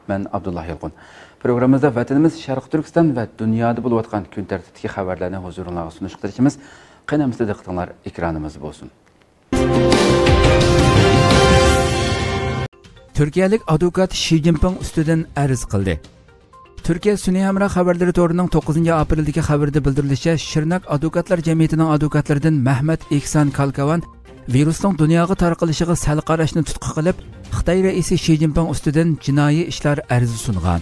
Ben Abdullah Yalqın. Programımızda vatanımız Şarkı Türkistan ve dünyada bulup atkan gün tertipteki haberlerini huzurunlağı sunuşqırışımız qınamızda diqqatinglar ekranımız olsun. Türkiyalik advokat Xi Jinping üstüden arz qildi. Türkiye Sunniy Hamroh xabarlari to'rining 9 aprildagi xabarda bildirilishicha, Shirnak Advokatlar jamiyatining advokatlaridan Mahmad Ihson Kalkavan virusning dunyoga tarqalishiga sal qarashni tutqi qilib, Xitoy raisi Xi Jinping ustidan jinoiy ishlar arzi sungan.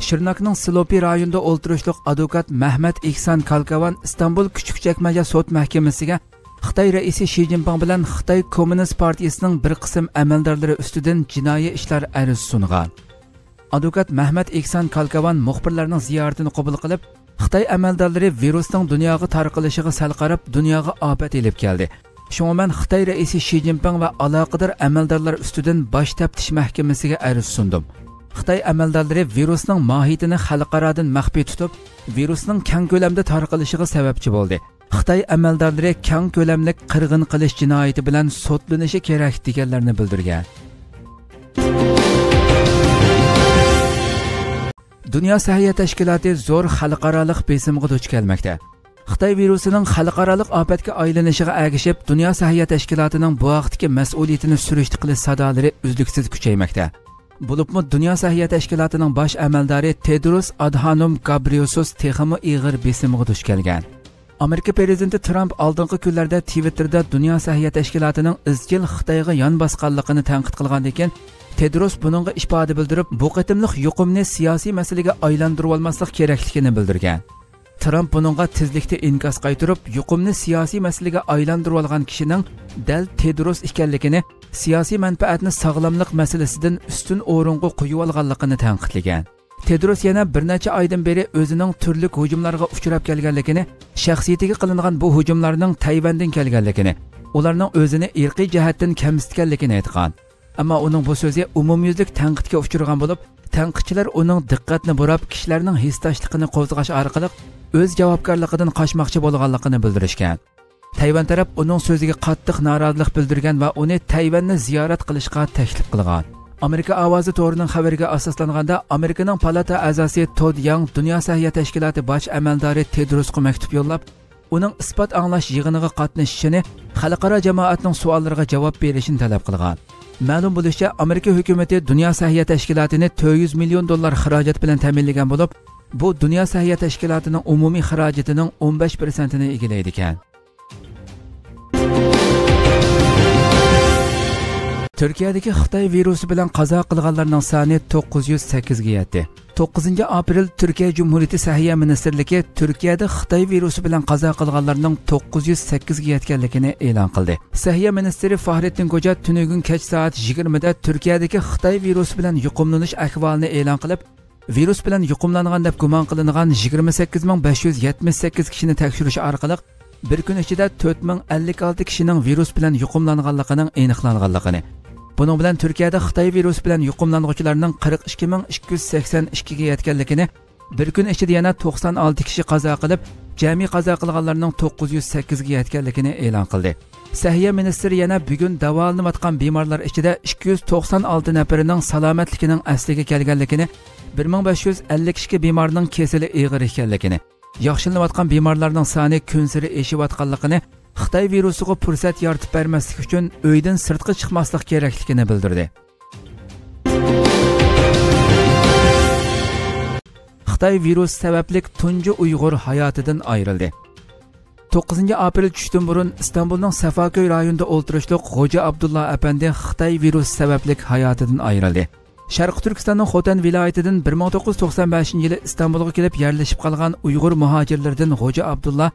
Shirnakning Silopi rayonida o'ltirishliq advokat Mahmad Ihson Kalkavan Istanbul Kichikchakmaja sud mahkamasiga Xitoy raisi Xi Jinping bilan Xitoy Kommunist partiyasining bir qism amaldorlari ustidan jinoiy ishlar arzi sungan. Advokat Mahmad Ihson Kalkavan muxbirlarning ziyoratini qabul qilib, Xitoy amaldorlari virusning dunyoga tarqalishiga sal qarab, dunyoga ofat elib keldi. Shunga men Xitoy raisi Xi Jinping va aloqador amaldorlar ustidan bosh taftish mahkamasiga arz sundim. Xitoy amaldorlari virusning mohiyatini xalqarodan maxfiy tutib, virusning keng ko'lamda tarqalishiga sababchi bo'ldi. Xitoy amaldorlari keng ko'lamli qirg'in qilish jinoyati bilan sotlanishi kerak deganlarni bildirgan. Dünya Səhiyyə Təşkilatı zo'r xalqarалық besimga duch kelmoqda. Xitoy virusining xalqarалық ofatga aylanishiga ergishib, Dünya Səhiyyə Təşkilatıning bu vaqtdagi mas'uliyatini surishti qilish sadolari uzluksiz kuchaymoqda. Bo'libmi Dünya Səhiyyə Təşkilatıning bosh amaldori Tedros Adhanom Ghebreyesus texmi ig'ir besimga duch kelgan. Amerika prezidenti Trump oldingi kunlarda Twitterda Dünya Səhiyyə Təşkilatıning izchil Xitoyga yon bosganligini tanqid qilgan ekan, Tedros bununla ifoda bildirib, bu qatimliq yuqumni siyosiy masalaga aylantirib olmaslik kerakligini bildirgan. Trump bununla tezlikda inkos qaytirib, yuqumni siyosiy masalaga aylantirib olgan kishining dal Tedros ekanligini, siyosiy manfaatni sog'lomlik masalasidan ustun o'ringa qo'yib olganligini tanqidlagan. Tedros yana bir necha oydan beri o'zining turli hujumlarga uchrab kelganligini, shaxsiyatiga qilingan bu hujumlarning Tayvandan kelganligini, ularning o'zini irqiy jihatdan kamsitganligini aytgan. Ammo uning bu so'zi umumyuzlik tanqidga uchragan bo'lib, tanqidchilar uning diqqatni burab, kishilarning hissdoshligini qo'zg'ash orqali o'z javobgarligidan qochmoqchi bo'lganligini bildirishgan. Tayvan taraf uning so'ziga qattiq norozilik bildirgan va uni Tayvanni ziyorat qilishga taklif qilgan. Amerika ovozi to'rining xabariga asoslanganda, Amerikaning palata a'zosi Todd Young Dünya Səhiyyə Təşkilatı bosh amaldori Tedrosga maktub yo'llab, uning isbot anglash yig'iniga qatnashishini, xalqaro jamoatning savollariga javob berishini talab qilgan. Ma'lum bo'lishicha, Amerika hukumatı Dünya Səhiyyə Təşkilatıni $400 milyon xarajat bilan ta'minlagan bo'lib, bu Dünya Səhiyyə Təşkilatıning umumiy xarajatining 15%ni egallaydi ekan. Turkiyadagi Xitoy virusi bilan qazo qilganlarning soni 908 ga yetdi. 9 aprel Turkiya Cumhuriyeti Səhiyyə Ministerligi Turkiyada Xitoy virusi bilan qazo qilganlarning 908 ga yetganligini e'lon qildi. Səhiyyə ministri Fahrettin Koca tunugun kech soat 20 da Turkiyadagi Xitoy virusi bilan yuqumlanish ahvolini e'lon qilib, virus bilan yuqumlangan deb gumon qilingan 28578 kishini tekshirish orqali bir kun ichida 4056 kishining virus bilan yuqumlanganligining aniqlanganligini, bunun bilan Turkiyada Xitoy virusi bilan yuqumlanuvchilarning 42282 ga yetganligini, bir kun ichida yana 96 kishi qazo qilib, jami qazo qilganlarning 908 ga yetganligini e'lon qildi. Səhiyyə ministri yana bugun davolanayotgan bemorlar ichida 296 nafarining salomatligining asliga kelganligini, 1550 kishi bemorning kesili og'ir ekanligini, yaxshilanayotgan bemorlarning soni kun sari oshayotganligini, Xitoy virusiga fursat yaratib bermaslik uchun uydan sirtqa chiqmaslik kerakligini bildirdi. Xitoy virus sababli tunji Uyg'ur hayotidan ayrildi. 9 aprel tushdan burun Istanbulning Safaköy rayonida o'ltirishliq Xo'ja Abdullah apandi Xitoy virus sababli hayotidan ayrildi. Sharq Turkistonning Xotan viloyatidan 1995-yili Istanbulga kelib yerlashib qolgan Uyg'ur muhojirlardan Xo'ja Abdullah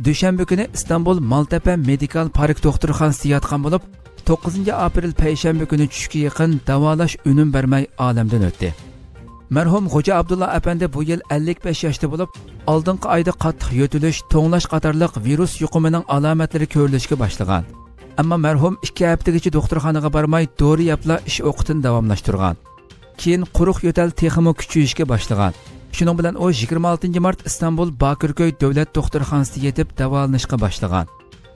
dushanba kuni Istanbul Maltepe Medical Park doktorxonasida yotgan bo'lib, 9 aprel payshanba kuni tushga yaqin davolash unum bermay olamdan o'tdi. Marhum Xo'ja Abdullah apandi bu yil 55 yoshda bo'lib, oldingi oyda qattiq yo'tilish, to'nglash qatorliq virus yuqumining alomatlari ko'rilishga boshlagan. Ammo marhum 2 haftagacha doktorxonaga bormay, dori yapla ish o'qitini davomlashtirgan. Keyin quruq yo'tal texmi kuchayishga boshlagan. Shuning bilan o 26 mart Istanbul Bakırköy davlat doktorxonasida yetib davolanishga boshlagan.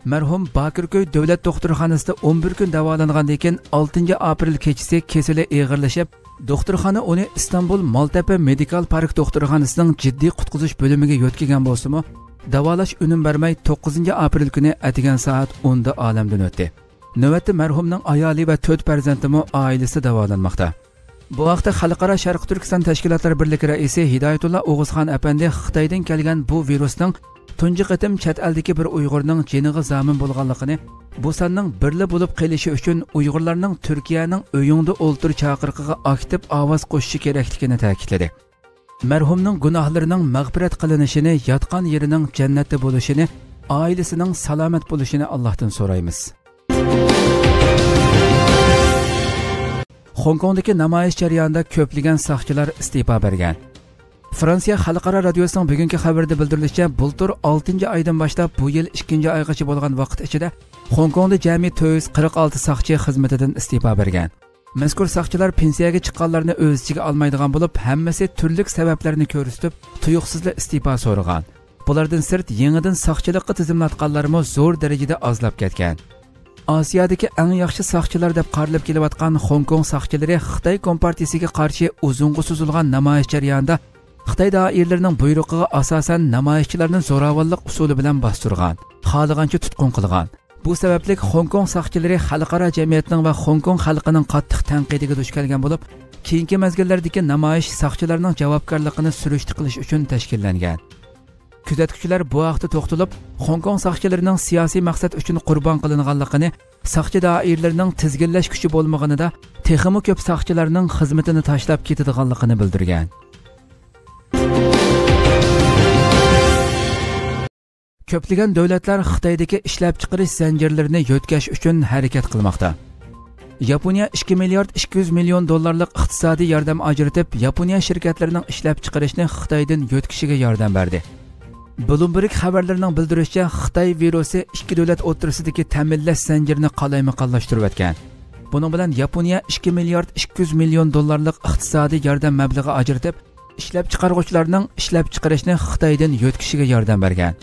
Marhum Bakırköy davlat doktorxonasida 11 kun davolangandan keyin 6 aprel kechasi kesili og'irlashib, Doktorxona uni İstanbul Maltepe Medical Park doktorxonasining jiddiy qutqizish bo'limiga yo'tkagan bo'lsa-mu, davolash unum bermay 9 aprel kuni atigan soat 10 da olamdan o'tdi. Navbatda marhumning ayoli va 4 farzandimi oilasi davolanmoqda. Bu vaqtda Xalqaro Sharq Turkiston Tashkilotlar birligi raisi Hidoyatullo O'g'izxon apandi Xitoydan kelgan bu virusning tunji qatim chet eldagi bir Uyg'urning jiniga zamin bo'lganligini, bu sonning birli bo'lib qolishi uchun Uyg'urlarning Turkiyaning o'yingda o'ltir chaqiriqiga aktiv ovoz qo'shishi kerakligini ta'kidladi. Marhumning gunohlarining mag'firat qilinishini, yotgan yerining jannatda bo'lishini, oilasining salomat bo'lishini Allohdan so'raymiz. Hong Kongdagi namoyish jarayonida ko'plagan soqchilar iste'fo bergan. Fransiya Xalqaro radiosining bugungi xabarida bildirilishicha, bultur 6-oydan boshlab bu yil 2-oygacha bo'lgan vaqt ichida Hong Kongda jami 446 soqchi xizmatidan iste'fo bergan. Mazkur soqchilar pensiyaga chiqqanlarni o'z ichiga olmaydigan bo'lib, hammasi turli sabablarni ko'rsatib, tuyuqsizlar iste'fo so'ragan. Bulardan sirt yangidan soqchilikqa tizimlatganlarmi zo'r darajada ozlab ketgan. Osiyodagi eng yaxshi soqchilar deb qaralib kelayotgan Hong Kong soqchilari Xitoy kompartiyasiga qarshi uzunga suzilgan namoyish jarayonida Xitoy doiralarining buyrug'iga asosan namoyishchilarni zo'ravonlik usuli bilan bostirgan, xohlagancha tutqun qilgan. Bu sababli Hong Kong soqchilari xalqaro jamiyatning va Hong Kong xalqining qattiq tanqidiga duch kelgan bo'lib, keyingi mezgillardagi namoyish soqchilarning javobgarligini surishti qilish uchun tashkillangan. Kuzatuvchilar bu vaqtda to'xtalib, Hong Kong soqchilarining siyosiy maqsad uchun qurbon qilinganligini, soqchi doiralarining tizginlash kuchi bo'lmaganida texmi ko'p soqchilarning xizmatini tashlab ketadiganligini bildirgan. Ko'plagan davlatlar Xitoydagi ishlab chiqarish zanjirlarini yo'tkash uchun harakat qilmoqda. Yaponiya 2 milliard 200 million dollarlik iqtisodiy yordam ajratib, Yaponiya shirkatlarining ishlab chiqarishni Xitoydan yo'tkishiga yordam berdi. Bloomberg xabarlarining bildirishicha, Xitoy virusi ikki davlat o'rtasidagi ta'minlash zanjirini qalaymaqonlashtirib o'tgan. Buning bilan Yaponiya 2 milliard 200 million dollarlik iqtisodiy yordam mablag'i ajratib, ishlab chiqaruvchilarning ishlab chiqarishni Xitoydan yo'tkishiga yordam bergan.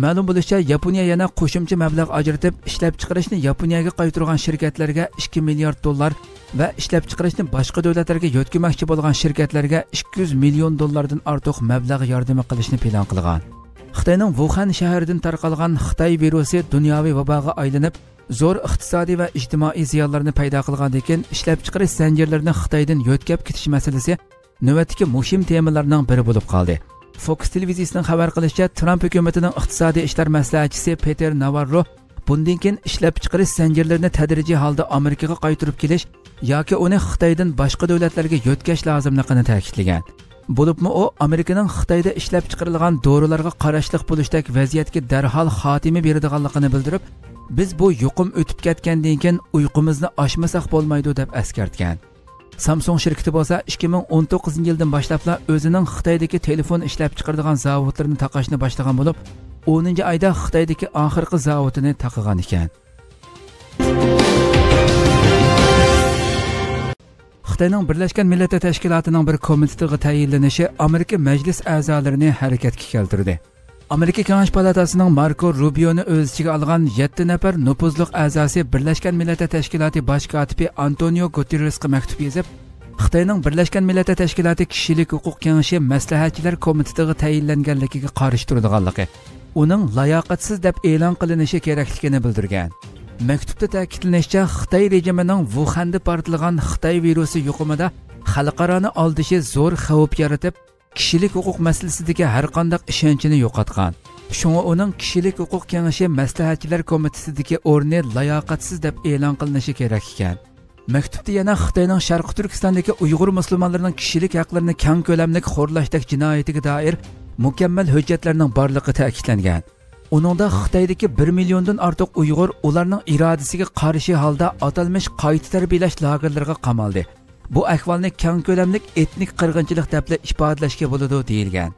Ma'lum bo'lishicha, Yaponiya yana qo'shimcha mablag' ajratib, ishlab chiqarishni Yaponiyaga qaytargan shirkatlarga 2 milliard dollar va ishlab chiqarishni boshqa davlatlarga yo'tkamoqchi bo'lgan shirkatlarga 200 million dollardan ortiq mablag' yordami qilishni plan qilgan. Xitoyning Wuhan shahridan tarqalgan Xitoy virusi dunyoviy vaboga aylanib, zo'r iqtisodiy va ijtimoiy ziyonlarni paydo qilgandan keyin ishlab chiqarish zanjirlarini Xitoydan yo'tkab ketish masalasi navbatdagi muhim temalarning biri bo'lib qoldi. Fox televiziyasining xabar qilishicha, Trump hukumatining iqtisodiy ishlar maslahatchisi Peter Navarro bundan keyin ishlab chiqarish zanjirlarini tadrijiy holda Amerikaga qaytarib kelish yoki uni Xitoydan boshqa davlatlarga yo'tkash lozimligini ta'kidlagan. Bo'libmi u Amerikaning Xitoyda ishlab chiqarilgan dorilarga qarashliq bo'lishdek vaziyatga darhol xotima beradiganligini bildirib, biz bu yuqum o'tib ketgandan keyin uyqumizni ochmasak bo'lmaydi deb eskartgan. Samsung shirkati bo'lsa 2019-yildan boshlab o'zining Xitoydagi telefon ishlab chiqaradigan zavodlarini taqashni boshlagan bo'lib, 10-oyda Xitoydagi oxirgi zavodini taqagan ekan. Xitoyning Birlashgan Millatlar Tashkilotining bir komitetiga tayinlanishi Amerika majlis a'zolarini harakatga keltirdi. Amerika Kengash palatasining Marco Rubioni o'z ichiga olgan 7 nafar nufuzli a'zosi Birlashgan Millatlar Tashkiloti bosh kotibi Antonio Guterresga maktub yozib, Xitoyning Birlashgan Millatlar Tashkiloti kishilik huquq kengashi maslahatchilar komitetiga tayinlanganligiga qarshi turadiganligi, uning layoqatsiz deb e'lon qilinishi kerakligini bildirgan. Maktubda ta'kidlanishicha, Xitoy rejimining Wuhanda portlagan Xitoy virusi yuqumida xalqaroni oldishi zo'r xavf yaratib, kishilik huquq masalasidagi har qanday ishonchini yo'qotgan. Shunga uning kishilik huquq kengashi maslahatchilar komitesidagi o'rni layoqatsiz deb e'lon qilinishi kerak ekan. Maktubda yana Xitoyning Sharq Turkistondagi Uyg'ur musulmonlarining kishilik haqlarini keng ko'lamli xo'rlashdek jinoyatiga doir mukammal hujjatlarning borligi ta'kidlangan. Uningda Xitoydagi 1 milliondan ortiq Uyg'ur ularning irodasiga qarshi holda atalmish qayta tarbiyalash lagerlariga qamaldi. Bu ahvolni keng ko'lamli etnik qirg'inchilik deb ifodalashga bo'ladi deyilgan.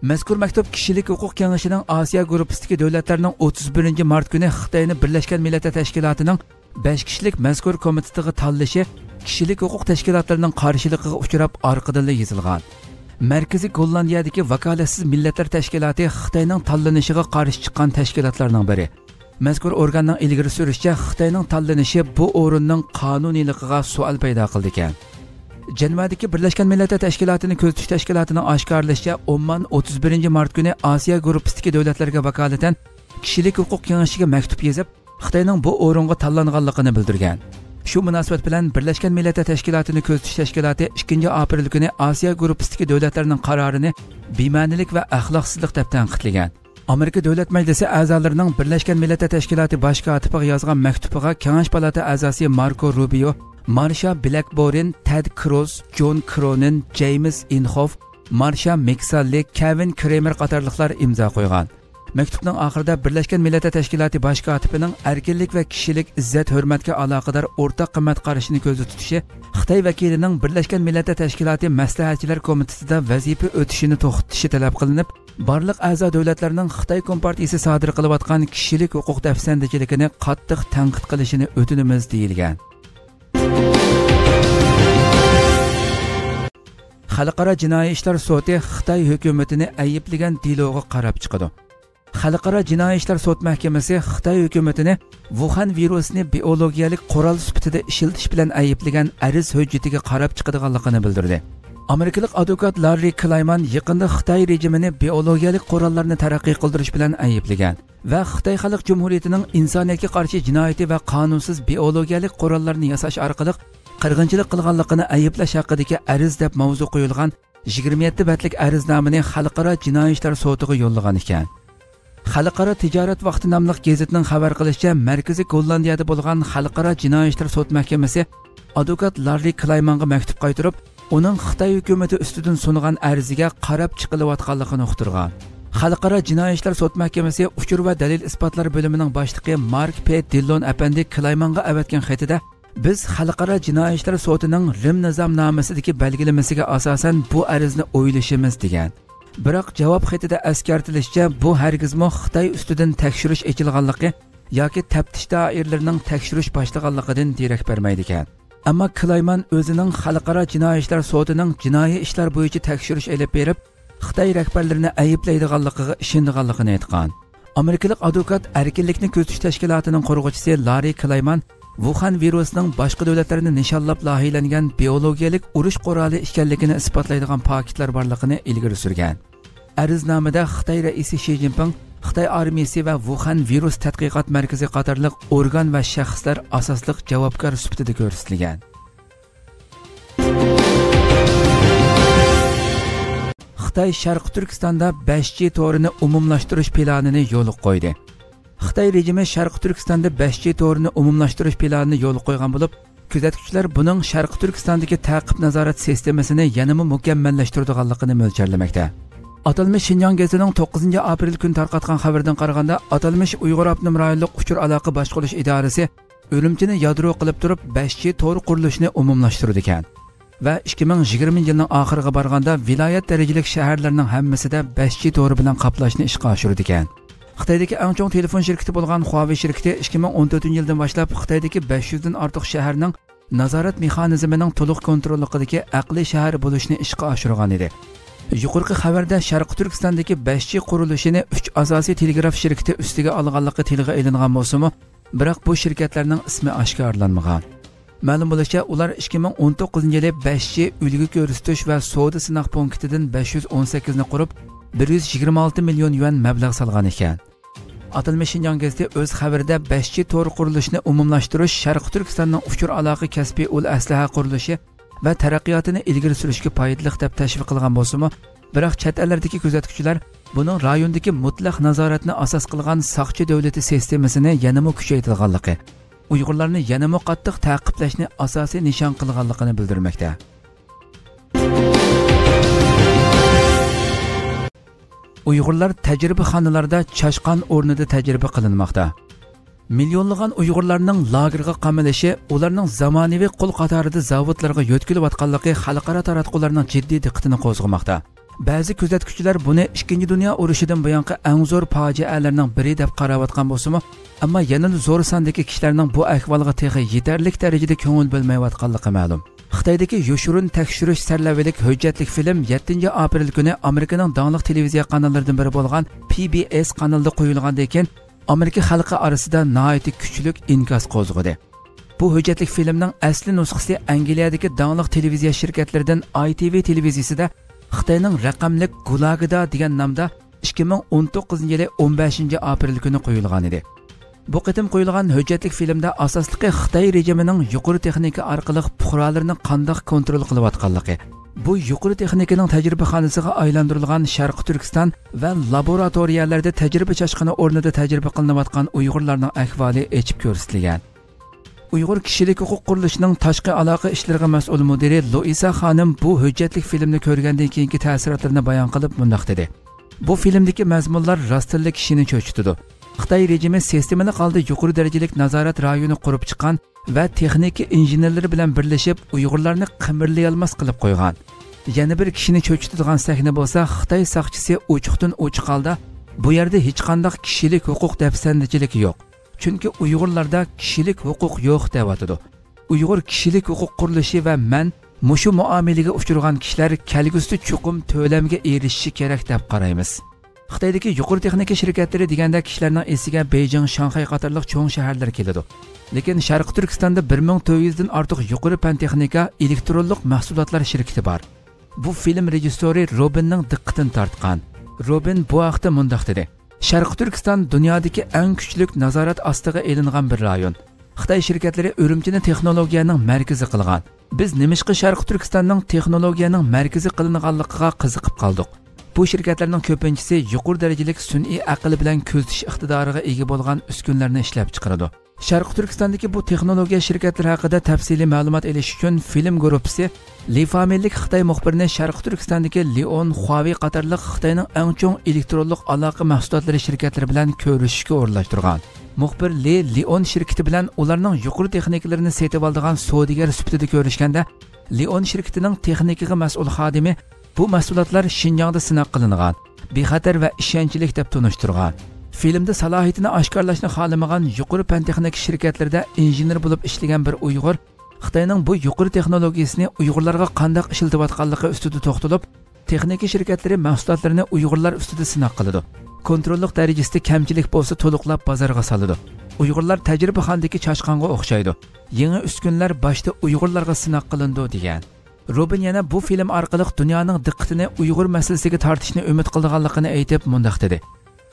Mazkur maktub kishilik huquq kengashining Osiyo gruppasidagi davlatlarning 31 mart kuni Xitoyni Birlashgan Millatlar Tashkilotining 5 kishilik mazkur komitetiga tanlashi kishilik huquq tashkilotlarining qarshiligiga uchrab orqadan yozilgan. Markaziy Gollandiyadagi vakolatsiz millatlar tashkiloti Xitoyning tanlanishiga qarshi chiqqan tashkilotlarning biri. Mazkur organning ilgari surishicha, Xitoyning tanlanishi bu o'rinning qonuniyligiga savol paydo qildi ekan. Cenevadagi Birlashgan Millatlar Tashkilotini ko'zitish tashkilotining oshkorlashicha, Oman 31 mart kuni Osiyo gruppasidagi davlatlarga vakolatan kishilik huquq kengashiga maktub yozib, Xitoyning bu o'ringa tanlanganligini bildirgan. Shu munosabat bilan Birlashgan Millatlar Tashkilotini ko'zitish tashkiloti 2 aprel kuni Osiyo gruppasidagi davlatlarning qarorini bema'nilik va axloqsizlik deb tanqidlagan. Amerika Davlat Majlisi a'zolarining Birlashgan Millatlar Tashkiloti bosh kotibiga yozgan maktubiga Kengash palata a'zosi Marco Rubio, Marsha Blackburn, Ted Cruz, John Cronin, James Inhofe, Marsha McSally, Kevin Kramer qatorliqlar imzo qo'ygan. Maktubning oxirida Birlashgan Millatlar Tashkiloti bosh kotibining erkinlik va kishilik izzat hurmatga aloqador o'rtaq qimmat qarashini ko'zda tutishi, Xitoy vakilining Birlashgan Millatlar Tashkiloti maslahatchilar komitetida vazifa o'tishini to'xtatishi talab qilinib, barliq a'zo davlatlarning Xitoy Kompartiyasi sodir qilayotgan kishilik huquq dafsandichiligini qattiq tanqid qilishini o'tinimiz deyilgan. Xalqaro jinoiy ishlar sudi Xitoy hukumatini ayblagan deloga qarab chiqadi. Xalqaro jinoiy ishlar sud mahkamasi Xitoy hukumatini Wuhan virusini biologiyalik qurol sifatida ishiltish bilan ayblagan ariz hujjatiga qarab chiqadiganligini bildirdi. Amerikalik advokat Larry Klayman yaqinda Xitoy rejimini biologiyalik qurollarni taraqqiy qildirish bilan ayblagan va Xitoy Xalq Jumhuriyatining insoniyatga qarshi jinoyati va qonunsiz biologiyalik qurollarni yasash orqali qirg'inchilik qilganligini ayblash haqidagi ariz deb mavzu qo'yilgan 27 betlik ariznomani Xalqaro jinoiy ishlar sudiga yo'llagan ekan. Xalqaro tijorat vaqti nomli gazetning xabar qilishicha, Markaziy Gollandiyada bo'lgan Xalqaro jinoiy ishlar sud mahkamasi advokat Larry Klaymanga maktub qaytirib, uning Xitoy hukumati ustidan sungan arziga qarab chiqilayotganligini uqtirgan. Xalqaro jinoiy ishlar sud mahkamasi uchur va dalil isbotlar bo'limining boshlig'i Mark P. Dillon apandi Klaymanga avatgan xatida, biz Xalqaro jinoiy ishlar sudining Rim nizomnomasidagi belgilamasiga asosan bu arizni o'ylashimiz degan. Biroq javob xatida eskartilishicha, bu hargizmo Xitoy ustidan tekshirish ochilganligi yoki taftish doiralarining tekshirish boshlaganligidan darak bermaydi ekan. Ammo Klayman o'zining Xalqaro jinoiy ishlar sudining jinoiy ishlar bo'yicha tekshirish olib berib, Xitoy rahbarlarini ayblaydiganligiga ishonganligini aytgan. Amerikalik advokat erkinlikni ko'zitish tashkilotining qurg'uvchisi Larry Klayman Wuhan virusining boshqa davlatlarni nishonlab loyihalangan biologiyalik urush quroli ekanligini isbotlaydigan paketlar borligini ilgari surgan. Ariznomada Xitoy raisi Xi Jinping, Xitoy armiyasi va Wuhan virus tadqiqot markazi qatorliq organ va shaxslar asosliq javobgar sifatida ko'rsatilgan. Xitoy Sharq Turkistonda 5G to'rini umumlashtirish planini yo'lga qo'ydi. Xitoy rejimi Sharq Turkistonda 5G to'rini umumlashtirish planini yo'lga qo'ygan bo'lib, kuzatuvchilar buning Sharq Turkistondagi ta'qib nazorat sistemasini yanada mukammallashtiradiganligini mo'ljallamoqda. Atalmış Şinjan gazetining 9 aprel kun tarqatgan xabardan qaraganda, atalmış Uyg'ur avtonom rayonlik uchur aloqa boshqarish idorasi Urumchini yadro qilib turib 5G to'r qurilishini umumlashtirdi ekan. Va 2020 yilning oxiriga borganda viloyat darajalik shaharlarning hammasida 5G to'ri bilan qaplashni ishga oshirdi ekan. Xitoydagi eng chong telefon shirkati bo'lgan Huawei shirkati 2014-yildan boshlab Xitoydagi 500 dan ortiq shaharning nazorat mexanizmining to'liq kontrolligidagi aqliy shahar bo'lishni ishga oshirgan edi. Yuqorqi xabarda Sharq Turkistondagi 5G qurilishini 3 asosiy telegraf shirkati ustiga olganligi tilga ilingan bo'lsa-mu, biroq bu shirkatlarning ismi oshkorlanmagan. Ma'lum bo'lishicha, ular 2019-yili 5G ulgu ko'rsatish va savdo sinaq punktidan 518 ni qurib, 126 million yuan mablag' solgan ekan. Atalmış Şinjan gazeti o'z xabarida 5G to'r qurilishini umumlashtirish Sharq Turkistonning uchur aloqa kasbiy ul aslaha qurilishi va taraqqiyotini ilgari surishga foydali deb tashviq qilgan bo'lsa-mu, biroq chet ellardagi kuzatuvchilar buning rayondagi mutlaq nazoratni asos qilgan soqchi davlati sistemasini yanada kuchaytirganligi, Uyg'urlarni yanada qattiq ta'qiblashni asosiy nishon qilganligini bildirmoqda. Uyg'urlar tajribaxonalarda chashqan o'rnida tajriba qilinmoqda. Milyonlagan Uyg'urlarning lagerga qamalishi, ularning zamonaviy qo'l qatorida zavodlarga yo'tkilayotganligi xalqaro taratqularning jiddiy diqqatini qo'zg'amoqda. Ba'zi kuzatuvchilar buni 2-dunyo urushidan buyongi eng zo'r fojialarning biri deb qarayotgan bo'lsa-mu, ammo yana zo'r sondagi kishilarning bu ahvolga texi yetarlik darajada ko'ngil bo'lmayotganligi ma'lum. Xitoydagi yoshurun tekshirish sarlavalik hujjatlik film 7 aprel kuni Amerikaning dongli televiziya kanallaridan biri bo'lgan PBS kanalida qo'yilgandan keyin Amerika xalqi orasida nihoyatda kuchli inkas qo'zg'adi. Bu hujjatli filmning asli nusxasi Angliyadagi dаңlıq televiziya şirkatlaridan ITV televiziyasida Xitoyning raqamli Gulagida degan nomda 2019-yili 15 aprel kuni qo'yilgan edi. Bu qitim qo'yilgan hujjatli filmda asosliqi Xitoy rejimining yuqori texnika orqali fuqarolarni qanday kontrol qilayotganligi, bu yuqori texnikaning tajribaxonasiga aylantirilgan Sharq Turkiston va laboratoriyalarda tajriba chashqini o'rnida tajriba qilinayotgan Uyg'urlarning ahvoli echib ko'rsatilgan. Uyg'ur kishilik huquq qurilishining tashqi aloqa ishlariga mas'ul mudiri Luisa xonim bu hujjatli filmni ko'rgandan keyingi ta'sirotlarini bayon qilib bunday dedi. Bu filmdagi mazmunlar rostilla kishini cho'chitadi. Xitoy rejimi sistemali holda yuqori darajalik nazorat rayoni qurib chiqqan va texnika injenerlari bilan birlashib Uyg'urlarni qimirlayolmas qilib qo'ygan. Yana bir kishini cho'chitadigan sahna bo'lsa, Xitoy soqchisi ochiqdan ochiq holda bu yerda hech qanday kishilik huquq dafsandichilik yo'q. Chunki Uyg'urlarda kishilik huquq yo'q deyotdi. Uyg'ur kishilik huquq qurilishi va men mushu muomalaga uchragan kishilar kelgusi chuqum to'lamga erishishi kerak deb qaraymiz. Xitoydagi yuqori texnika shirkatlari deganda kishilarning esiga Beijing, Shanxay qatorliq cho'ng shaharlar keladi. Lekin Sharq Turkistonda 1400 dan ortiq yuqori fan texnika elektronlik mahsulotlar shirkati bor. Bu film rejissyori Robinning diqqatini tortgan. Robin bu haqda mundaq dedi: Sharq Turkiston dunyodagi eng kuchli nazorat ostiga elingan bir rayon. Xitoy shirkatlari Urumchini texnologiyaning markazi qilgan. Biz nimishqi Sharq Turkistonning texnologiyaning markazi qilinganligiga qiziqib qoldik. Bu shirkatlarning ko'pinchisi yuqori darajalik sun'iy aql bilan ko'zitish iqtidoriga ega bo'lgan uskunlarni ishlab chiqaradi. Sharq Turkistondagi bu texnologiya shirkatlari haqida tafsiliy ma'lumot olish uchun film guruhi Lifamillik Xitoy muxbirini Sharq Turkistondagi Lion, Huawei qatorliq Xitoyning eng chong elektronlik aloqa mahsulotlari shirkatlari bilan ko'rishishga o'rlashtirgan. Muxbir Lion shirkati bilan ularning yuqori texnikalarini setib oldigan savdogar sifatida ko'rishganda, Lion shirkatining texnikaga mas'ul xodimi bu mahsulotlar Xinjiangda sinab qilingan, bexatar va ishonchli deb tunishtirgan. Filmda salohiyatini oshkorlashni xohlamagan yuqori fan texnika shirkatlarida injener bo'lib ishlagan bir Uyg'ur Xitoyning bu yuqori texnologiyasini Uyg'urlarga qanday ishlatayotganligi ustida to'xtalib, texnika shirkatlari mahsulotlarini Uyg'urlar ustida sinab qiladi. Kontrollik darajasida kamchilik bo'lsa to'liqlab bozorga soladi. Uyg'urlar tajribaxondagi chashqonga o'xshaydi. Yangi uskunlar boshda Uyg'urlarga sinab qilindi degan. Robin yana bu film orqali dunyoning diqqatini Uyg'ur masalasiga tortishni umid qilganligini aytib mundaq dedi: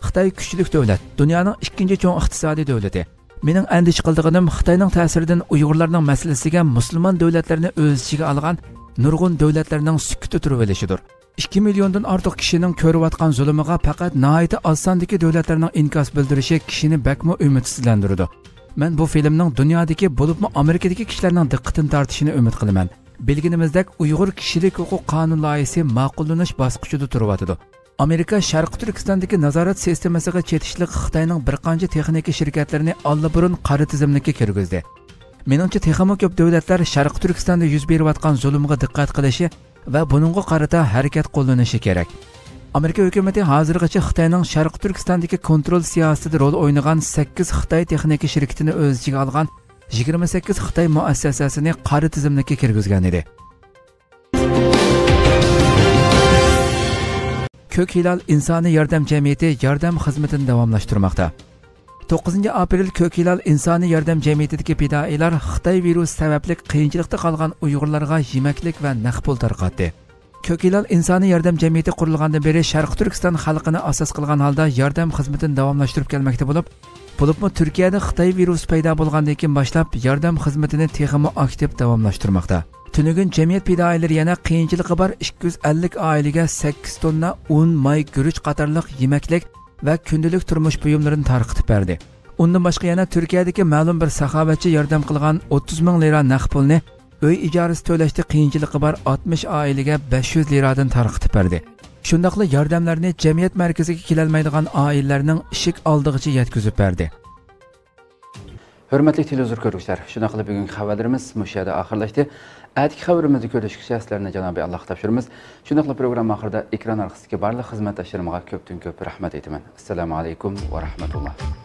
Xitoy kuchli davlat, dunyoning ikkinchi cho'ng iqtisodiy davlati. Mening andish qildiganim Xitoyning ta'siridan Uyg'urlarning masalasiga musulmon davlatlarni o'z ichiga olgan nurg'un davlatlarning sukuti turib olishidir. 2 milliondan ortiq kishining ko'rayotgan zulmiga faqat nihoyat osondagi davlatlarning inkos bildirishi kishini bakmo umidsizlantiradi. Men bu filmning dunyodagi bo'libmi Amerikadagi kishilarning diqqatini tortishini umid qilaman. Bilginimizdek Uyg'ur kishilik huquq qonun loyihasi ma'qullanish bosqichida turibdi. Amerika Sharq Turkistondagi nazorat sistemasiga chetishlik Xitoyning bir qancha texnika shirkatlarini allaburun qora tizimlikka kirgizdi. Meningcha texnik ko'p davlatlar Sharq Turkistonda yuz berayotgan zulmga diqqat qilishi va buningga qarata harakat qo'llanishi kerak. Amerika hukumati hozirgacha Xitoyning Sharq Turkistondagi kontrol siyosatida rol o'ynagan 8 Xitoy texnika shirkatini o'z ichiga olgan 28 Xitoy muassasasini qora tizimlikka kirgizgan edi. Ko'k Hilal insoniy yordam jamiyati yordam xizmatini davomlashtirmoqda. 9 aprel Ko'k Hilal insoniy yordam jamiyatidagi fidoilar Xitoy virus sababli qiyinchilikda qolgan Uyg'urlarga yemaklik va naqd pul tarqatdi. Ko'k Hilal insoniy yordam jamiyati qurilgandan beri Sharq Turkiston xalqini asos qilgan holda yordam xizmatini davomlashtirib kelmoqda bo'libmi Turkiyada Xitoy virus paydo bo'lgandan keyin boshlab yordam xizmatini texmo aktiv davomlashtirmoqda. Tunugun jamiyat fidoilari yana qiyinchiligi bor 250 oilaga 8 tonna un, may, guruch qatorliq yemaklik va kundalik turmush buyumlarini tarqatib berdi. Undan boshqa yana Turkiyadagi ma'lum bir saxovatchi yordam qilgan 30 ming lira naqd pulni uy ijarasi to'lashda qiyinchiligi bor 60 oilaga 500 liradan tarqatib berdi. Shundaqli yordamlarni jamiyat markaziga kelolmaydigan oilalarning ishik oldig'icha yetkazib berdi. Hurmatli televizor ko'ruvchilar, shuna qilib bugungi xabarlarimiz mush yerda oxirlashdi. Atigi xabarimizni ko'rishga sizlarni Janobi Alloh topshiramiz. Shuna qilib program oxirida ekran orqasidagi barcha xizmatdoshlarimga ko'pdan ko'p rahmat aytaman. Assalomu alaykum va rahmatulloh.